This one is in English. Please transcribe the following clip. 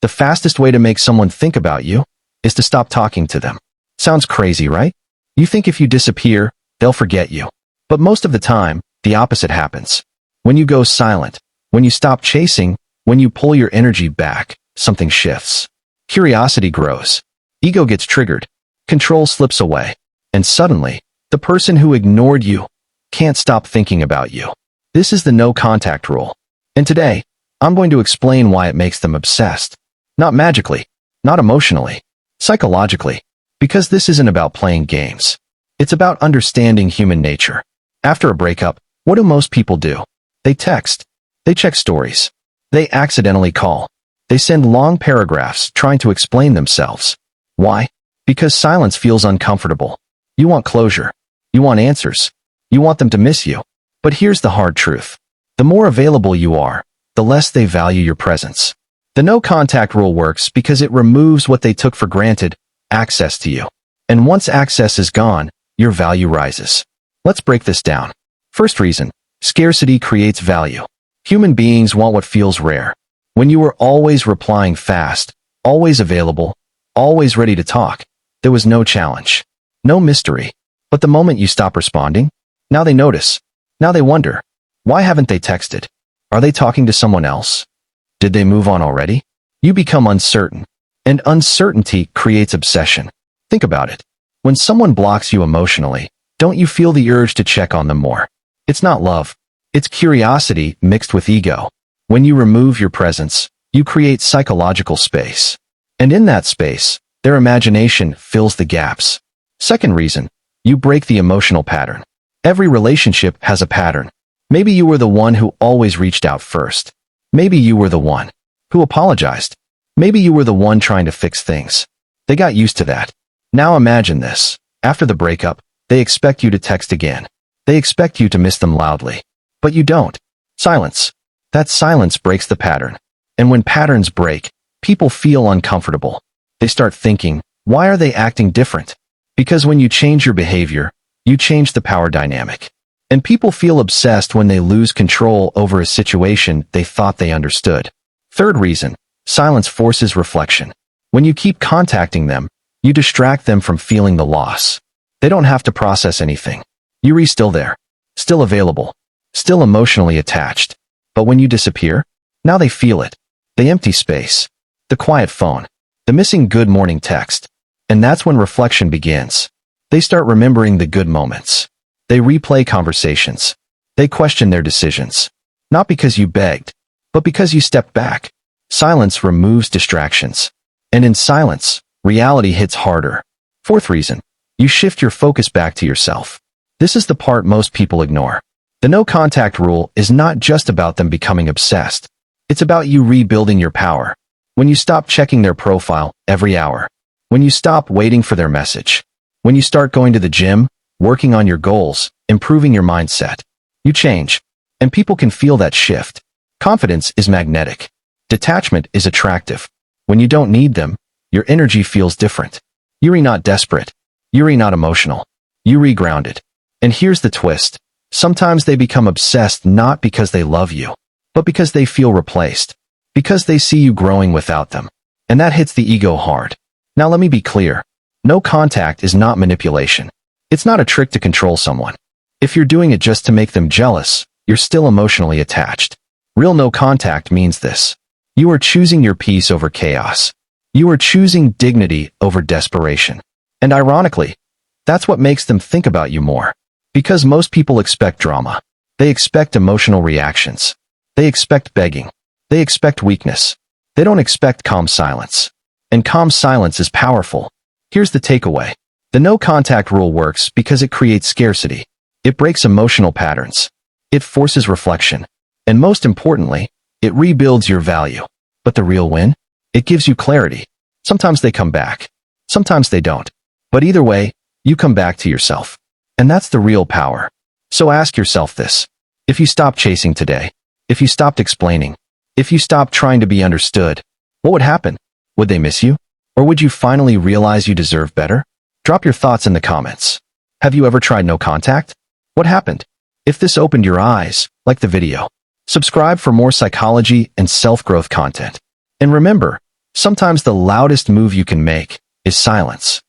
The fastest way to make someone think about you is to stop talking to them. Sounds crazy, right? You think if you disappear, they'll forget you. But most of the time, the opposite happens. When you go silent, when you stop chasing, when you pull your energy back, something shifts. Curiosity grows. Ego gets triggered. Control slips away. And suddenly, the person who ignored you can't stop thinking about you. This is the no contact rule. And today, I'm going to explain why it makes them obsessed. Not magically, not emotionally, psychologically. Because this isn't about playing games. It's about understanding human nature. After a breakup, what do most people do? They text. They check stories. They accidentally call. They send long paragraphs trying to explain themselves. Why? Because silence feels uncomfortable. You want closure. You want answers. You want them to miss you. But here's the hard truth. The more available you are, the less they value your presence. The no contact rule works because it removes what they took for granted, access to you. And once access is gone, your value rises. Let's break this down. First reason, scarcity creates value. Human beings want what feels rare. When you were always replying fast, always available, always ready to talk, there was no challenge, no mystery. But the moment you stop responding, now they notice. Now they wonder, why haven't they texted? Are they talking to someone else? Did they move on already? You become uncertain. And uncertainty creates obsession. Think about it. When someone blocks you emotionally, don't you feel the urge to check on them more? It's not love. It's curiosity mixed with ego. When you remove your presence, you create psychological space. And in that space, their imagination fills the gaps. Second reason, you break the emotional pattern. Every relationship has a pattern. Maybe you were the one who always reached out first. Maybe you were the one who apologized. Maybe you were the one trying to fix things. They got used to that. Now imagine this. After the breakup, they expect you to text again. They expect you to miss them loudly. But you don't. Silence. That silence breaks the pattern. And when patterns break, people feel uncomfortable. They start thinking, why are they acting different? Because when you change your behavior, you change the power dynamic. And people feel obsessed when they lose control over a situation they thought they understood. Third reason, silence forces reflection. When you keep contacting them, you distract them from feeling the loss. They don't have to process anything. You're still there, still available, still emotionally attached. But when you disappear, now they feel it. The empty space, the quiet phone, the missing good morning text. And that's when reflection begins. They start remembering the good moments. They replay conversations. They question their decisions. Not because you begged, but because you stepped back. Silence removes distractions. And in silence, reality hits harder. Fourth reason, you shift your focus back to yourself. This is the part most people ignore. The no contact rule is not just about them becoming obsessed. It's about you rebuilding your power. When you stop checking their profile every hour. When you stop waiting for their message. When you start going to the gym, working on your goals, improving your mindset. You change. And people can feel that shift. Confidence is magnetic. Detachment is attractive. When you don't need them, your energy feels different. You're not desperate. You're not emotional. You're grounded. And here's the twist. Sometimes they become obsessed not because they love you, but because they feel replaced. Because they see you growing without them. And that hits the ego hard. Now let me be clear. No contact is not manipulation. It's not a trick to control someone. If you're doing it just to make them jealous, you're still emotionally attached. Real no contact means this. You are choosing your peace over chaos. You are choosing dignity over desperation. And ironically, that's what makes them think about you more. Because most people expect drama. They expect emotional reactions. They expect begging. They expect weakness. They don't expect calm silence. And calm silence is powerful. Here's the takeaway. The no contact rule works because it creates scarcity. It breaks emotional patterns. It forces reflection. And most importantly, it rebuilds your value. But the real win? It gives you clarity. Sometimes they come back. Sometimes they don't. But either way, you come back to yourself. And that's the real power. So ask yourself this. If you stopped chasing today, if you stopped explaining, if you stopped trying to be understood, what would happen? Would they miss you? Or would you finally realize you deserve better? Drop your thoughts in the comments. Have you ever tried no contact? What happened? If this opened your eyes, like the video. Subscribe for more psychology and self-growth content. And remember, Sometimes the loudest move you can make is silence.